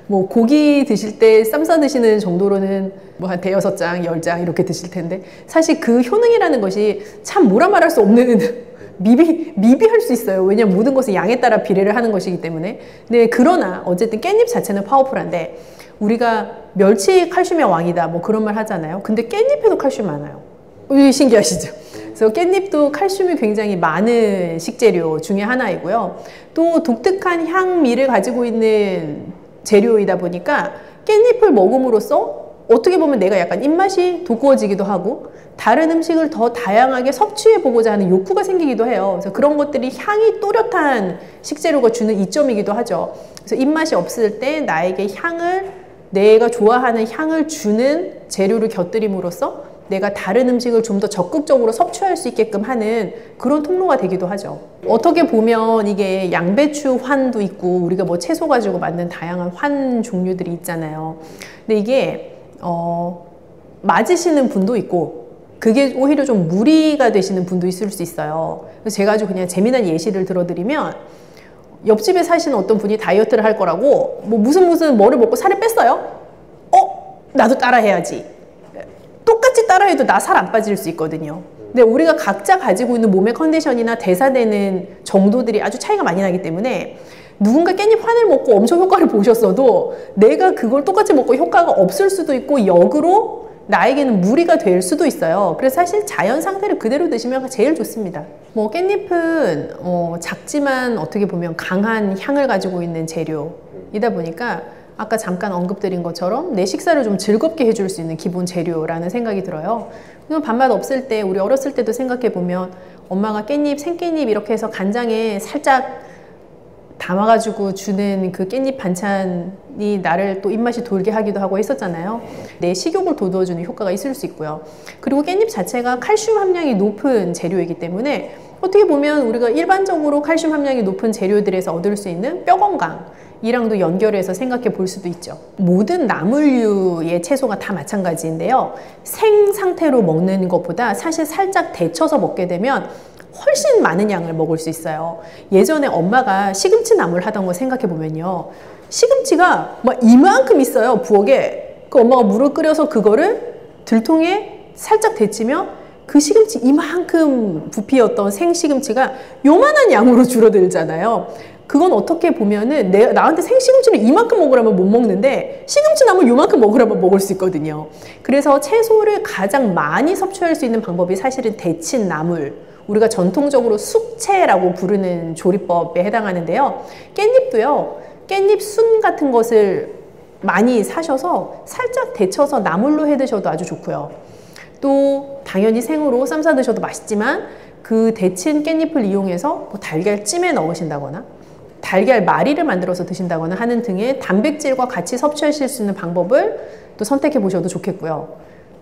고기 드실 때 쌈 싸 드시는 정도로는 한 대여섯 장, 10장 이렇게 드실 텐데 사실 그 효능이라는 것이 참 뭐라 말할 수 없는 미비할 수 있어요. 왜냐하면 모든 것은 양에 따라 비례를 하는 것이기 때문에. 네, 그러나 어쨌든 깻잎 자체는 파워풀한데 우리가 멸치 칼슘의 왕이다 그런 말 하잖아요. 근데 깻잎에도 칼슘 많아요. 신기하시죠? 그래서 깻잎도 칼슘이 굉장히 많은 식재료 중에 하나이고요. 또 독특한 향미를 가지고 있는 재료이다 보니까 깻잎을 먹음으로써 어떻게 보면 내가 약간 입맛이 돋구어지기도 하고 다른 음식을 더 다양하게 섭취해보고자 하는 욕구가 생기기도 해요. 그래서 그런 것들이 향이 또렷한 식재료가 주는 이점이기도 하죠. 그래서 입맛이 없을 때 나에게 내가 좋아하는 향을 주는 재료를 곁들임으로써 내가 다른 음식을 좀 더 적극적으로 섭취할 수 있게끔 하는 그런 통로가 되기도 하죠. 어떻게 보면 이게 양배추 환도 있고 우리가 뭐 채소 가지고 만든 다양한 환 종류들이 있잖아요. 근데 이게 맞으시는 분도 있고 그게 오히려 좀 무리가 되시는 분도 있을 수 있어요. 그래서 제가 아주 그냥 재미난 예시를 들어드리면 옆집에 사시는 어떤 분이 다이어트를 할 거라고 뭐 무슨 뭐를 먹고 살을 뺐어요. 나도 따라 해야지. 똑같이 따라 해도 나 살 안 빠질 수 있거든요. 근데 우리가 각자 가지고 있는 몸의 컨디션이나 대사되는 정도들이 아주 차이가 많이 나기 때문에 누군가 깻잎 환을 먹고 엄청 효과를 보셨어도 내가 그걸 똑같이 먹고 효과가 없을 수도 있고 역으로 나에게는 무리가 될 수도 있어요. 그래서 사실 자연 상태를 그대로 드시면 제일 좋습니다. 뭐 깻잎은 작지만 어떻게 보면 강한 향을 가지고 있는 재료이다 보니까 아까 잠깐 언급드린 것처럼 내 식사를 좀 즐겁게 해줄 수 있는 기본 재료라는 생각이 들어요. 그럼 밥맛 없을 때 우리 어렸을 때도 생각해보면 엄마가 깻잎, 생깻잎 이렇게 해서 간장에 살짝 담아가지고 주는 그 깻잎 반찬이 나를 또 입맛이 돌게 하기도 하고 했었잖아요. 내 식욕을 돋워주는 효과가 있을 수 있고요. 그리고 깻잎 자체가 칼슘 함량이 높은 재료이기 때문에 어떻게 보면 우리가 일반적으로 칼슘 함량이 높은 재료들에서 얻을 수 있는 뼈 건강 이랑도 연결해서 생각해 볼 수도 있죠. 모든 나물류의 채소가 다 마찬가지인데요. 생 상태로 먹는 것보다 사실 살짝 데쳐서 먹게 되면 훨씬 많은 양을 먹을 수 있어요. 예전에 엄마가 시금치 나물 하던 거 생각해 보면요. 시금치가 막 이만큼 있어요. 부엌에. 그 엄마가 물을 끓여서 그거를 들통에 살짝 데치면 그 시금치 이만큼 부피였던 생시금치가 요만한 양으로 줄어들잖아요. 그건 어떻게 보면은 나한테 생시금치를 이만큼 먹으라면 못 먹는데 시금치 나물 요만큼 먹으라면 먹을 수 있거든요. 그래서 채소를 가장 많이 섭취할 수 있는 방법이 사실은 데친 나물, 우리가 전통적으로 숙채라고 부르는 조리법에 해당하는데요. 깻잎도요. 깻잎 순 같은 것을 많이 사셔서 살짝 데쳐서 나물로 해 드셔도 아주 좋고요. 또 당연히 생으로 쌈 싸 드셔도 맛있지만 그 데친 깻잎을 이용해서 뭐 달걀찜에 넣으신다거나 달걀 마리를 만들어서 드신다거나 하는 등의 단백질과 같이 섭취하실 수 있는 방법을 또 선택해 보셔도 좋겠고요.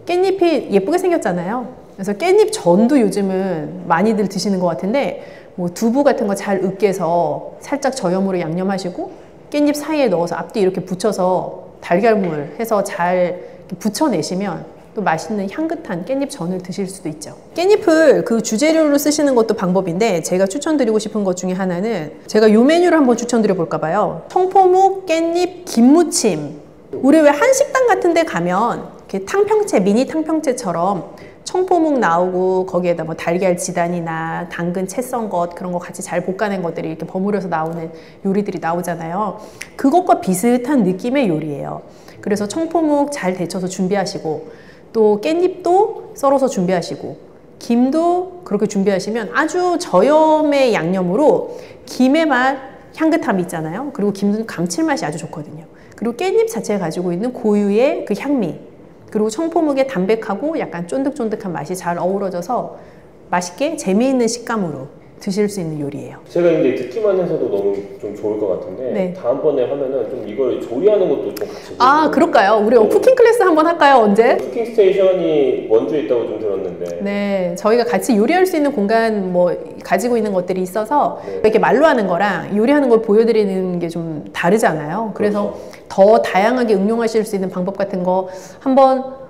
깻잎이 예쁘게 생겼잖아요. 그래서 깻잎 전도 요즘은 많이들 드시는 것 같은데 뭐 두부 같은 거 잘 으깨서 살짝 저염으로 양념하시고 깻잎 사이에 넣어서 앞뒤 이렇게 붙여서 달걀물 해서 잘 부쳐내시면 또 맛있는 향긋한 깻잎 전을 드실 수도 있죠. 깻잎을 그 주재료로 쓰시는 것도 방법인데 제가 추천드리고 싶은 것 중에 하나는 제가 이 메뉴를 한번 추천드려 볼까 봐요. 청포묵 깻잎 김무침. 우리 왜 한식당 같은 데 가면 이렇게 탕평채, 미니 탕평채처럼 청포묵 나오고 거기에다 뭐 달걀 지단이나 당근 채 썬 것 그런 거 같이 잘 볶아낸 것들이 이렇게 버무려서 나오는 요리들이 나오잖아요. 그것과 비슷한 느낌의 요리예요. 그래서 청포묵 잘 데쳐서 준비하시고 또 깻잎도 썰어서 준비하시고 김도 그렇게 준비하시면 아주 저염의 양념으로 김의 맛, 향긋함이 있잖아요. 그리고 김은 감칠맛이 아주 좋거든요. 그리고 깻잎 자체가 가지고 있는 고유의 그 향미 그리고 청포묵의 담백하고 약간 쫀득쫀득한 맛이 잘 어우러져서 맛있게 재미있는 식감으로 드실 수 있는 요리예요. 제가 근데 듣기만 해서도 너무 좀 좋을 것 같은데 네. 다음번에 하면은 좀 이걸 조리하는 것도 좀 같이 그럴까요? 우리 쿠킹 클래스 한번 할까요? 언제? 쿠킹 스테이션이 원주에 있다고 좀 들었는데 네, 저희가 같이 요리할 수 있는 공간 뭐 가지고 있는 것들이 있어서 이렇게 말로 하는 거랑 요리하는 걸 보여드리는 게 좀 다르잖아요. 그래서 더 다양하게 응용하실 수 있는 방법 같은 거 한번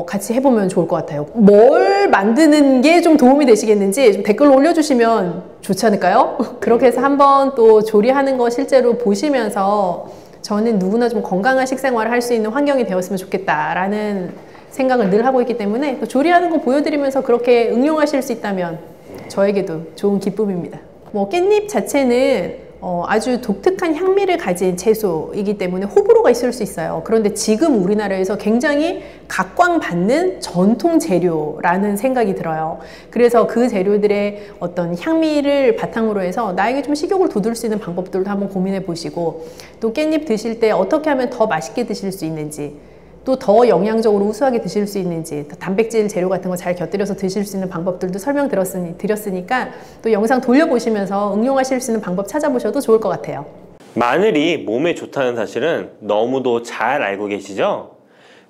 같이 해보면 좋을 것 같아요. 뭘 만드는 게 좀 도움이 되시겠는지 좀 댓글로 올려주시면 좋지 않을까요? 그렇게 해서 한번 또 조리하는 거 실제로 보시면서 저는 누구나 좀 건강한 식생활을 할 수 있는 환경이 되었으면 좋겠다라는 생각을 늘 하고 있기 때문에 또 조리하는 거 보여드리면서 그렇게 응용하실 수 있다면 저에게도 좋은 기쁨입니다. 뭐 깻잎 자체는 아주 독특한 향미를 가진 채소이기 때문에 호불호가 있을 수 있어요. 그런데 지금 우리나라에서 굉장히 각광받는 전통 재료라는 생각이 들어요. 그래서 그 재료들의 어떤 향미를 바탕으로 해서 나에게 좀 식욕을 돋울 수 있는 방법들도 한번 고민해 보시고 또 깻잎 드실 때 어떻게 하면 더 맛있게 드실 수 있는지 또 더 영양적으로 우수하게 드실 수 있는지 단백질 재료 같은 거 잘 곁들여서 드실 수 있는 방법들도 설명드렸으니까 또 영상 돌려보시면서 응용하실 수 있는 방법 찾아보셔도 좋을 것 같아요. 마늘이 몸에 좋다는 사실은 너무도 잘 알고 계시죠?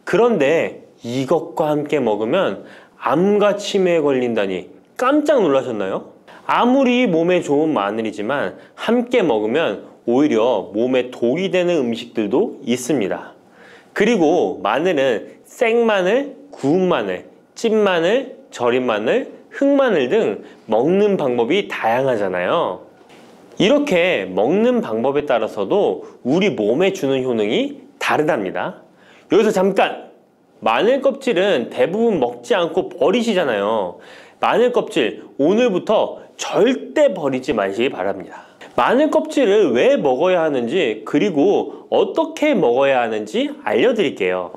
그런데 이것과 함께 먹으면 암과 치매에 걸린다니 깜짝 놀라셨나요? 아무리 몸에 좋은 마늘이지만 함께 먹으면 오히려 몸에 독이 되는 음식들도 있습니다. 그리고 마늘은 생마늘, 구운 마늘, 찐 마늘, 절인 마늘, 흑마늘 등 먹는 방법이 다양하잖아요. 이렇게 먹는 방법에 따라서도 우리 몸에 주는 효능이 다르답니다. 여기서 잠깐! 마늘 껍질은 대부분 먹지 않고 버리시잖아요. 마늘 껍질 오늘부터 절대 버리지 마시기 바랍니다. 마늘 껍질을 왜 먹어야 하는지 그리고 어떻게 먹어야 하는지 알려드릴게요.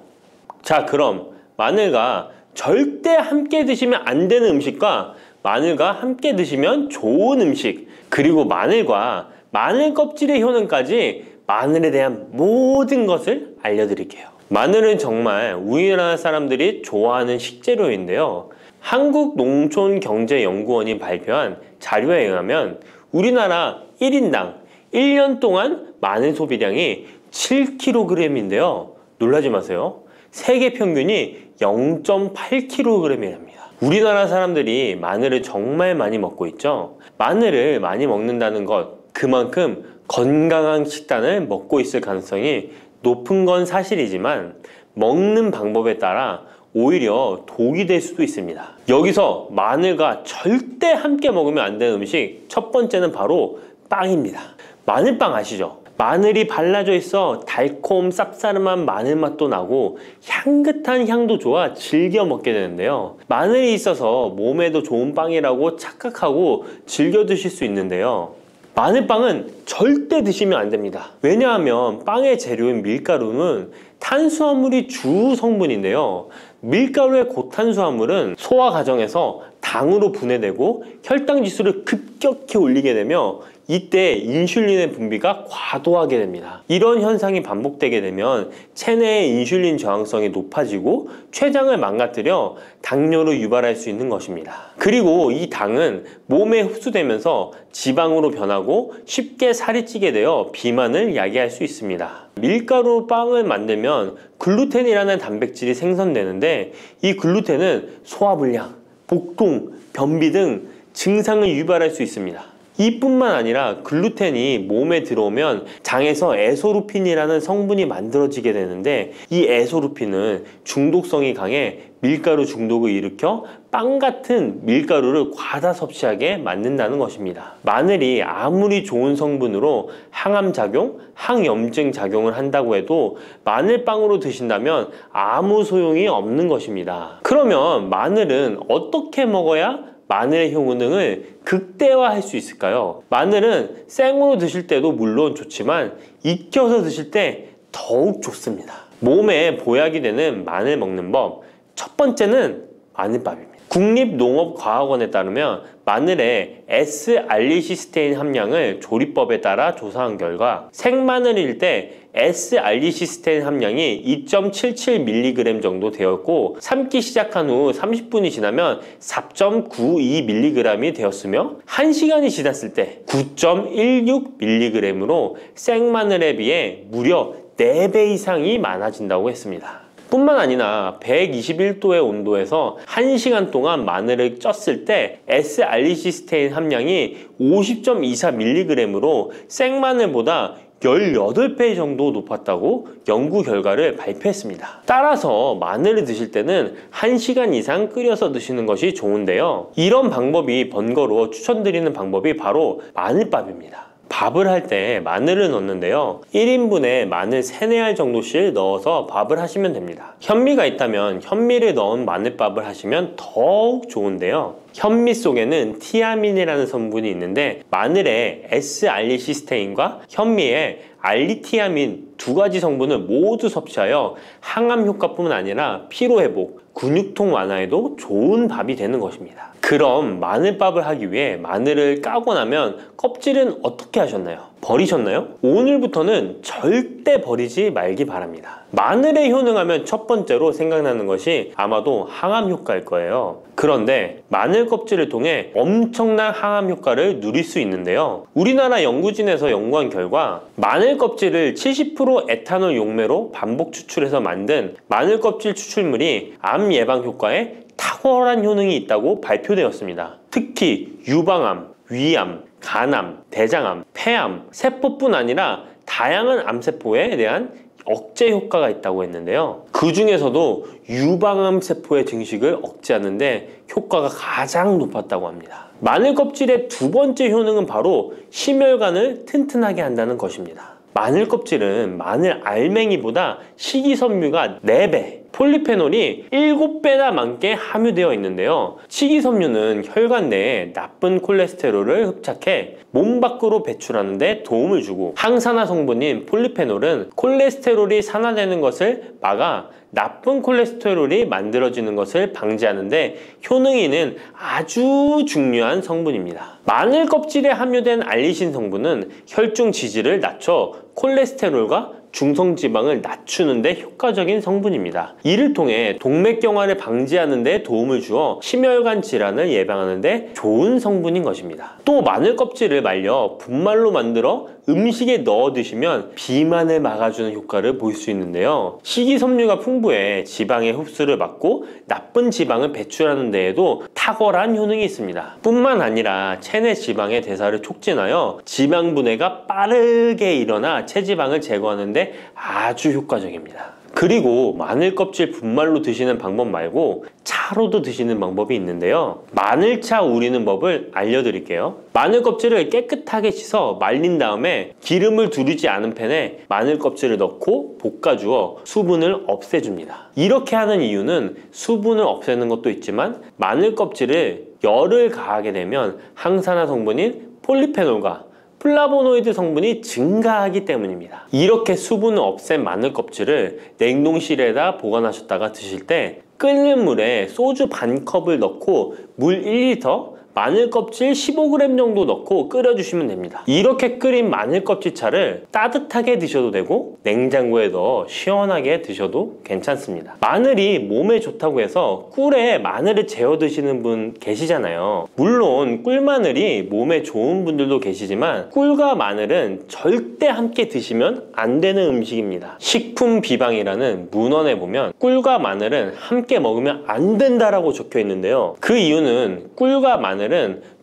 자, 그럼 마늘과 절대 함께 드시면 안 되는 음식과 마늘과 함께 드시면 좋은 음식, 그리고 마늘과 마늘 껍질의 효능까지 마늘에 대한 모든 것을 알려드릴게요. 마늘은 정말 우리나라 사람들이 좋아하는 식재료인데요. 한국농촌경제연구원이 발표한 자료에 의하면 우리나라 1인당 1년 동안 마늘 소비량이 7kg인데요. 놀라지 마세요. 세계 평균이 0.8kg이랍니다. 우리나라 사람들이 마늘을 정말 많이 먹고 있죠. 마늘을 많이 먹는다는 것, 그만큼 건강한 식단을 먹고 있을 가능성이 높은 건 사실이지만 먹는 방법에 따라 오히려 독이 될 수도 있습니다. 여기서 마늘과 절대 함께 먹으면 안 되는 음식 첫 번째는 바로 빵입니다. 마늘빵 아시죠? 마늘이 발라져 있어 달콤 쌉싸름한 마늘 맛도 나고 향긋한 향도 좋아 즐겨 먹게 되는데요. 마늘이 있어서 몸에도 좋은 빵이라고 착각하고 즐겨 드실 수 있는데요. 마늘빵은 절대 드시면 안 됩니다. 왜냐하면 빵의 재료인 밀가루는 탄수화물이 주 성분인데요. 밀가루의 고탄수화물은 소화 과정에서 당으로 분해되고 혈당 지수를 급격히 올리게 되며 이때 인슐린의 분비가 과도하게 됩니다. 이런 현상이 반복되게 되면 체내의 인슐린 저항성이 높아지고 췌장을 망가뜨려 당뇨를 유발할 수 있는 것입니다. 그리고 이 당은 몸에 흡수되면서 지방으로 변하고 쉽게 살이 찌게 되어 비만을 야기할 수 있습니다. 밀가루 빵을 만들면 글루텐이라는 단백질이 생성되는데 이 글루텐은 소화불량, 복통, 변비 등 증상을 유발할 수 있습니다. 이뿐만 아니라 글루텐이 몸에 들어오면 장에서 에소루핀이라는 성분이 만들어지게 되는데 이 에소루핀은 중독성이 강해 밀가루 중독을 일으켜 빵 같은 밀가루를 과다 섭취하게 만든다는 것입니다. 마늘이 아무리 좋은 성분으로 항암작용, 항염증 작용을 한다고 해도 마늘빵으로 드신다면 아무 소용이 없는 것입니다. 그러면 마늘은 어떻게 먹어야 마늘의 효능을 극대화할 수 있을까요? 마늘은 생으로 드실 때도 물론 좋지만 익혀서 드실 때 더욱 좋습니다. 몸에 보약이 되는 마늘 먹는 법, 첫 번째는 마늘밥입니다. 국립농업과학원에 따르면 마늘의 S-알리시스테인 함량을 조리법에 따라 조사한 결과 생마늘일 때 S-알리시스테인 함량이 2.77mg 정도 되었고 삶기 시작한 후 30분이 지나면 4.92mg이 되었으며 1시간이 지났을 때 9.16mg으로 생마늘에 비해 무려 4배 이상이 많아진다고 했습니다. 뿐만 아니라 121도의 온도에서 1시간 동안 마늘을 쪘을 때 S-알리시스테인 함량이 50.24mg으로 생마늘보다 18배 정도 높았다고 연구 결과를 발표했습니다. 따라서 마늘을 드실 때는 1시간 이상 끓여서 드시는 것이 좋은데요. 이런 방법이 번거로워 추천드리는 방법이 바로 마늘밥입니다. 밥을 할 때 마늘을 넣는데요. 1인분에 마늘 3-4알 정도씩 넣어서 밥을 하시면 됩니다. 현미가 있다면 현미를 넣은 마늘밥을 하시면 더욱 좋은데요. 현미 속에는 티아민이라는 성분이 있는데 마늘의 S-알리시스테인과 현미의 알리티아민 두 가지 성분을 모두 섭취하여 항암 효과뿐만 아니라 피로회복, 근육통 완화에도 좋은 밥이 되는 것입니다. 그럼 마늘밥을 하기 위해 마늘을 까고 나면 껍질은 어떻게 하셨나요? 버리셨나요? 오늘부터는 절대 버리지 말기 바랍니다. 마늘의 효능하면 첫 번째로 생각나는 것이 아마도 항암 효과일 거예요. 그런데 마늘 껍질을 통해 엄청난 항암 효과를 누릴 수 있는데요. 우리나라 연구진에서 연구한 결과 마늘 껍질을 70% 에탄올 용매로 반복 추출해서 만든 마늘 껍질 추출물이 암 예방 효과에 탁월한 효능이 있다고 발표되었습니다. 특히 유방암, 위암, 간암, 대장암, 폐암, 세포뿐 아니라 다양한 암세포에 대한 억제 효과가 있다고 했는데요. 그 중에서도 유방암 세포의 증식을 억제하는 데 효과가 가장 높았다고 합니다. 마늘 껍질의 두 번째 효능은 바로 심혈관을 튼튼하게 한다는 것입니다. 마늘 껍질은 마늘 알맹이보다 식이섬유가 4배, 폴리페놀이 7배나 많게 함유되어 있는데요. 식이섬유는 혈관 내에 나쁜 콜레스테롤을 흡착해 몸 밖으로 배출하는 데 도움을 주고, 항산화 성분인 폴리페놀은 콜레스테롤이 산화되는 것을 막아 나쁜 콜레스테롤이 만들어지는 것을 방지하는 데 효능이 있는 아주 중요한 성분입니다. 마늘 껍질에 함유된 알리신 성분은 혈중 지지를 낮춰 콜레스테롤과 중성지방을 낮추는 데 효과적인 성분입니다. 이를 통해 동맥경화를 방지하는 데 도움을 주어 심혈관 질환을 예방하는 데 좋은 성분인 것입니다. 또 마늘 껍질을 말려 분말로 만들어 음식에 넣어 드시면 비만을 막아주는 효과를 볼 수 있는데요. 식이섬유가 풍부해 지방의 흡수를 막고 나쁜 지방을 배출하는 데에도 탁월한 효능이 있습니다. 뿐만 아니라 체내 지방의 대사를 촉진하여 지방 분해가 빠르게 일어나 체지방을 제거하는 데 아주 효과적입니다. 그리고 마늘 껍질 분말로 드시는 방법 말고 차로도 드시는 방법이 있는데요. 마늘차 우리는 법을 알려드릴게요. 마늘 껍질을 깨끗하게 씻어 말린 다음에 기름을 두르지 않은 팬에 마늘 껍질을 넣고 볶아주어 수분을 없애줍니다. 이렇게 하는 이유는 수분을 없애는 것도 있지만 마늘 껍질을 열을 가하게 되면 항산화 성분인 폴리페놀과 플라보노이드 성분이 증가하기 때문입니다. 이렇게 수분을 없앤 마늘 껍질을 냉동실에다 보관하셨다가 드실 때 끓는 물에 소주 반 컵을 넣고 물 1리터, 마늘 껍질 15g 정도 넣고 끓여주시면 됩니다. 이렇게 끓인 마늘 껍질 차를 따뜻하게 드셔도 되고 냉장고에 넣어 시원하게 드셔도 괜찮습니다. 마늘이 몸에 좋다고 해서 꿀에 마늘을 재워 드시는 분 계시잖아요. 물론 꿀마늘이 몸에 좋은 분들도 계시지만 꿀과 마늘은 절대 함께 드시면 안 되는 음식입니다. 식품 비방이라는 문헌에 보면 꿀과 마늘은 함께 먹으면 안 된다라고 적혀 있는데요. 그 이유는 꿀과 마늘은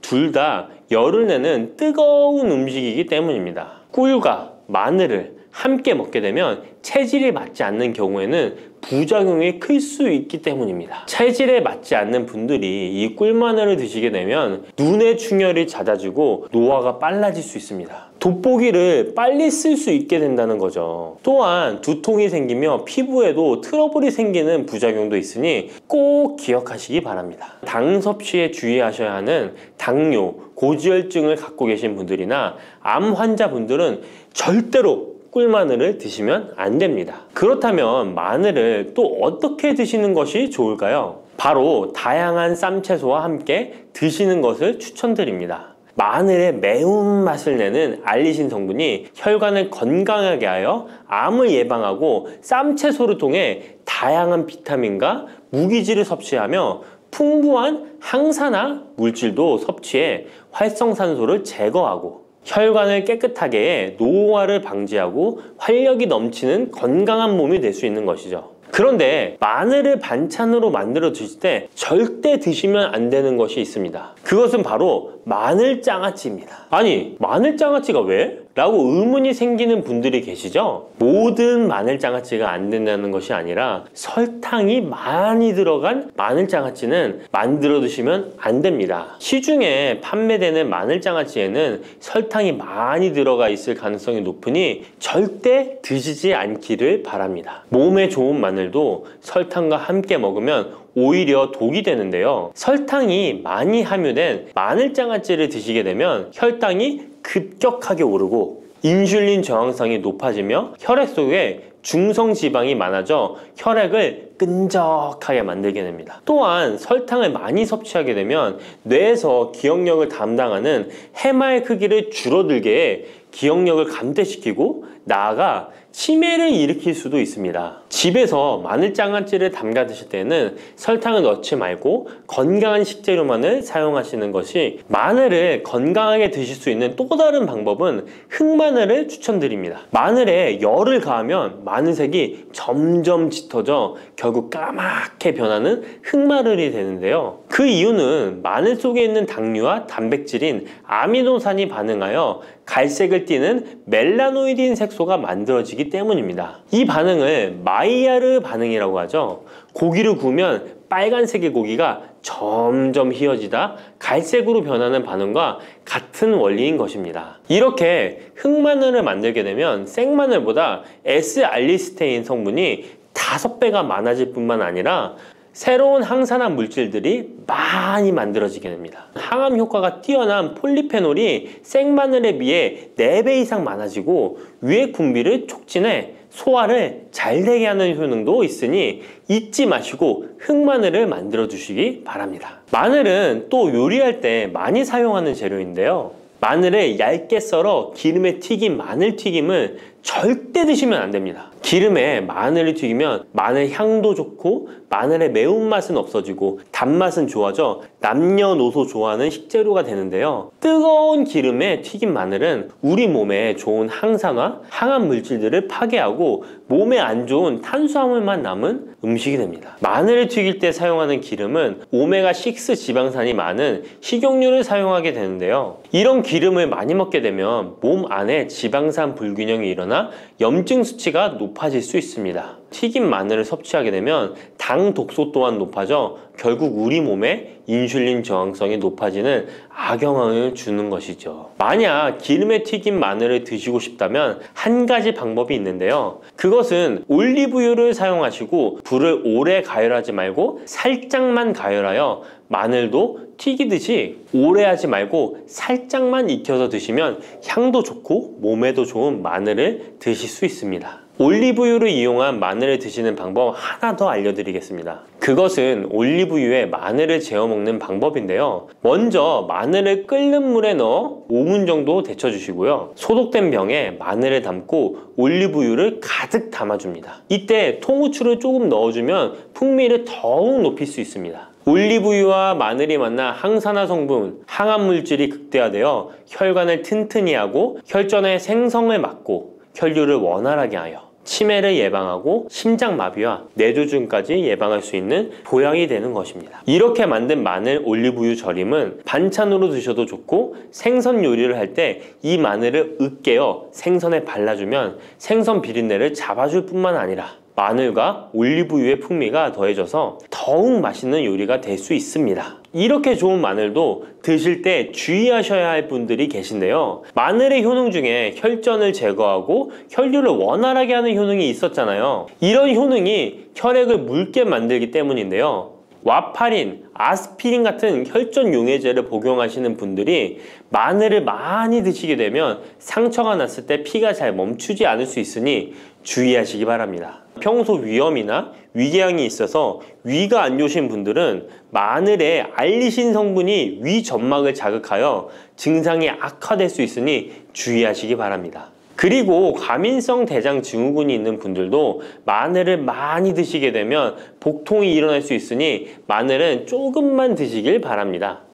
둘 다 열을 내는 뜨거운 음식이기 때문입니다. 꿀과 마늘을 함께 먹게 되면 체질이 맞지 않는 경우에는 부작용이 클 수 있기 때문입니다. 체질에 맞지 않는 분들이 이 꿀마늘을 드시게 되면 눈의 충혈이 잦아지고 노화가 빨라질 수 있습니다. 돋보기를 빨리 쓸 수 있게 된다는 거죠. 또한 두통이 생기며 피부에도 트러블이 생기는 부작용도 있으니 꼭 기억하시기 바랍니다. 당 섭취에 주의하셔야 하는 당뇨, 고지혈증을 갖고 계신 분들이나 암 환자분들은 절대로 꿀마늘을 드시면 안 됩니다. 그렇다면 마늘을 또 어떻게 드시는 것이 좋을까요? 바로 다양한 쌈채소와 함께 드시는 것을 추천드립니다. 마늘의 매운맛을 내는 알리신 성분이 혈관을 건강하게 하여 암을 예방하고 쌈채소를 통해 다양한 비타민과 무기질을 섭취하며 풍부한 항산화 물질도 섭취해 활성산소를 제거하고 혈관을 깨끗하게 해 노화를 방지하고 활력이 넘치는 건강한 몸이 될 수 있는 것이죠. 그런데 마늘을 반찬으로 만들어 드실 때 절대 드시면 안 되는 것이 있습니다. 그것은 바로 마늘장아찌입니다. 아니, 마늘장아찌가 왜? 라고 의문이 생기는 분들이 계시죠? 모든 마늘장아찌가 안 된다는 것이 아니라 설탕이 많이 들어간 마늘장아찌는 만들어 드시면 안 됩니다. 시중에 판매되는 마늘장아찌에는 설탕이 많이 들어가 있을 가능성이 높으니 절대 드시지 않기를 바랍니다. 몸에 좋은 마늘도 설탕과 함께 먹으면 오히려 독이 되는데요. 설탕이 많이 함유된 마늘장아찌를 드시게 되면 혈당이 급격하게 오르고 인슐린 저항성이 높아지며 혈액 속에 중성지방이 많아져 혈액을 끈적하게 만들게 됩니다. 또한 설탕을 많이 섭취하게 되면 뇌에서 기억력을 담당하는 해마의 크기를 줄어들게 해 기억력을 감퇴시키고 나아가 치매를 일으킬 수도 있습니다. 집에서 마늘 장아찌를 담가 드실 때는 설탕을 넣지 말고 건강한 식재료만을 사용하시는 것이, 마늘을 건강하게 드실 수 있는 또 다른 방법은 흑마늘을 추천드립니다. 마늘에 열을 가하면 마늘색이 점점 짙어져 결국 까맣게 변하는 흑마늘이 되는데요. 그 이유는 마늘 속에 있는 당류와 단백질인 아미노산이 반응하여 갈색을 띠는 멜라노이딘 색소가 만들어지기 때문입니다. 이 반응을 마이야르 반응이라고 하죠. 고기를 구우면 빨간색의 고기가 점점 희어지다 갈색으로 변하는 반응과 같은 원리인 것입니다. 이렇게 흑마늘을 만들게 되면 생마늘보다 S알리스테인 성분이 5배가 많아질 뿐만 아니라 새로운 항산화 물질들이 많이 만들어지게 됩니다. 항암 효과가 뛰어난 폴리페놀이 생마늘에 비해 4배 이상 많아지고 위액 분비를 촉진해 소화를 잘 되게 하는 효능도 있으니 잊지 마시고 흑마늘을 만들어 주시기 바랍니다. 마늘은 또 요리할 때 많이 사용하는 재료인데요. 마늘을 얇게 썰어 기름에 튀긴 마늘 튀김을 절대 드시면 안 됩니다. 기름에 마늘을 튀기면 마늘 향도 좋고 마늘의 매운맛은 없어지고 단맛은 좋아져 남녀노소 좋아하는 식재료가 되는데요. 뜨거운 기름에 튀긴 마늘은 우리 몸에 좋은 항산화, 항암 물질들을 파괴하고 몸에 안 좋은 탄수화물만 남은 음식이 됩니다. 마늘을 튀길 때 사용하는 기름은 오메가6 지방산이 많은 식용유를 사용하게 되는데요. 이런 기름을 많이 먹게 되면 몸 안에 지방산 불균형이 일어나 염증 수치가 높아질 수 있습니다. 튀긴 마늘을 섭취하게 되면 당 독소 또한 높아져 결국 우리 몸에 인슐린 저항성이 높아지는 악영향을 주는 것이죠. 만약 기름에 튀긴 마늘을 드시고 싶다면 한 가지 방법이 있는데요. 그것은 올리브유를 사용하시고 불을 오래 가열하지 말고 살짝만 가열하여 마늘도 튀기듯이 오래 하지 말고 살짝만 익혀서 드시면 향도 좋고 몸에도 좋은 마늘을 드실 수 있습니다. 올리브유를 이용한 마늘을 드시는 방법 하나 더 알려드리겠습니다. 그것은 올리브유에 마늘을 재워 먹는 방법인데요. 먼저 마늘을 끓는 물에 넣어 5분 정도 데쳐주시고요. 소독된 병에 마늘을 담고 올리브유를 가득 담아줍니다. 이때 통후추를 조금 넣어주면 풍미를 더욱 높일 수 있습니다. 올리브유와 마늘이 만나 항산화 성분, 항암 물질이 극대화되어 혈관을 튼튼히 하고 혈전의 생성을 막고 혈류를 원활하게 하여 치매를 예방하고 심장마비와 뇌졸중까지 예방할 수 있는 보약이 되는 것입니다. 이렇게 만든 마늘 올리브유 절임은 반찬으로 드셔도 좋고 생선 요리를 할 때 이 마늘을 으깨어 생선에 발라주면 생선 비린내를 잡아줄 뿐만 아니라 마늘과 올리브유의 풍미가 더해져서 더욱 맛있는 요리가 될 수 있습니다. 이렇게 좋은 마늘도 드실 때 주의하셔야 할 분들이 계신데요. 마늘의 효능 중에 혈전을 제거하고 혈류를 원활하게 하는 효능이 있었잖아요. 이런 효능이 혈액을 묽게 만들기 때문인데요. 와파린, 아스피린 같은 혈전 용해제를 복용하시는 분들이 마늘을 많이 드시게 되면 상처가 났을 때 피가 잘 멈추지 않을 수 있으니 주의하시기 바랍니다. 평소 위염이나 위궤양이 있어서 위가 안 좋으신 분들은 마늘에 알리신 성분이 위 점막을 자극하여 증상이 악화될 수 있으니 주의하시기 바랍니다. 그리고 과민성 대장 증후군이 있는 분들도 마늘을 많이 드시게 되면 복통이 일어날 수 있으니 마늘은 조금만 드시길 바랍니다.